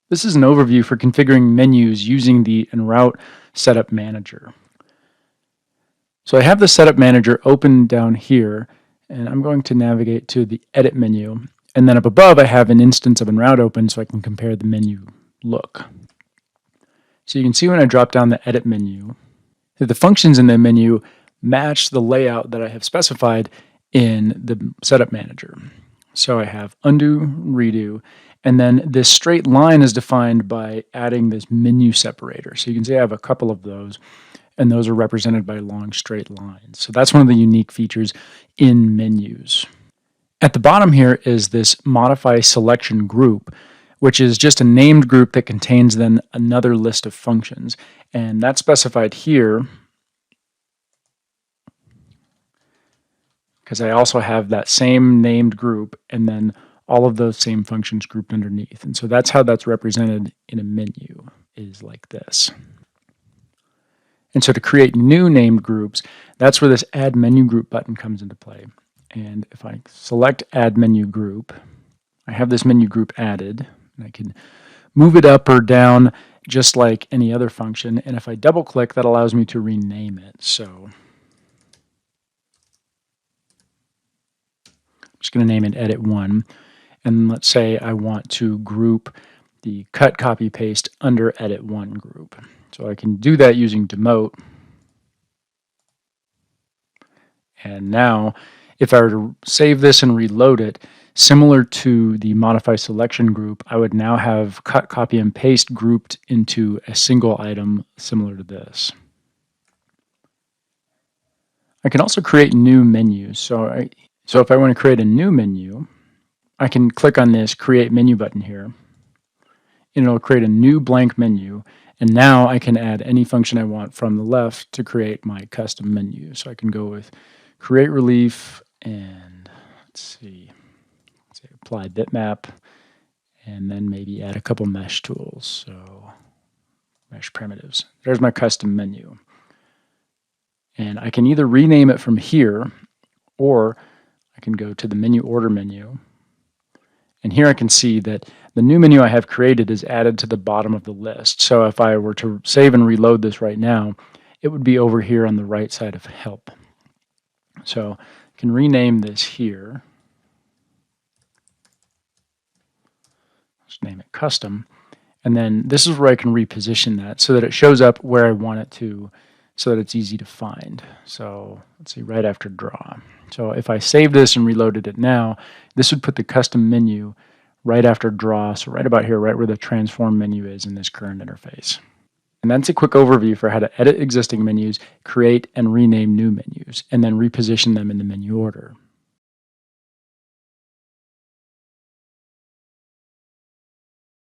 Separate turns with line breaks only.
This is an overview for configuring menus using the EnRoute Setup Manager. So I have the Setup Manager open down here, and I'm going to navigate to the Edit menu. And then up above, I have an instance of EnRoute open so I can compare the menu look. So you can see when I drop down the Edit menu, that the functions in the menu match the layout that I have specified in the Setup Manager. So I have undo, redo, and then this straight line is defined by adding this menu separator. So you can see I have a couple of those, and those are represented by long straight lines. So that's one of the unique features in menus. At the bottom here is this modify selection group, which is just a named group that contains then another list of functions. And that's specified here because I also have that same named group and then all of those same functions grouped underneath. And so that's how that's represented in a menu, is like this. And so to create new named groups, that's where this Add Menu Group button comes into play. And if I select Add Menu Group, I have this menu group added, and I can move it up or down just like any other function. And if I double click, that allows me to rename it. So I'm just going to name it Edit 1. And let's say I want to group the cut, copy, paste under Edit 1 group. So I can do that using Demote. And now, if I were to save this and reload it, similar to the modify selection group, I would now have cut, copy, and paste grouped into a single item similar to this. I can also create new menus. So if I want to create a new menu, I can click on this Create Menu button here, and it'll create a new blank menu. And now I can add any function I want from the left to create my custom menu. So I can go with Create Relief and let's say Apply Bitmap, and then maybe add a couple mesh tools. So mesh primitives. There's my custom menu. And I can either rename it from here, or I can go to the menu order menu. And here I can see that the new menu I have created is added to the bottom of the list. So if I were to save and reload this right now, it would be over here on the right side of Help. So I can rename this here. Let's name it Custom. And then this is where I can reposition that so that it shows up where I want it to, so that it's easy to find. So let's see, right after draw. So if I save this and reloaded it now, this would put the custom menu right after draw, so right about here, right where the transform menu is in this current interface. And that's a quick overview for how to edit existing menus, create and rename new menus, and then reposition them in the menu order.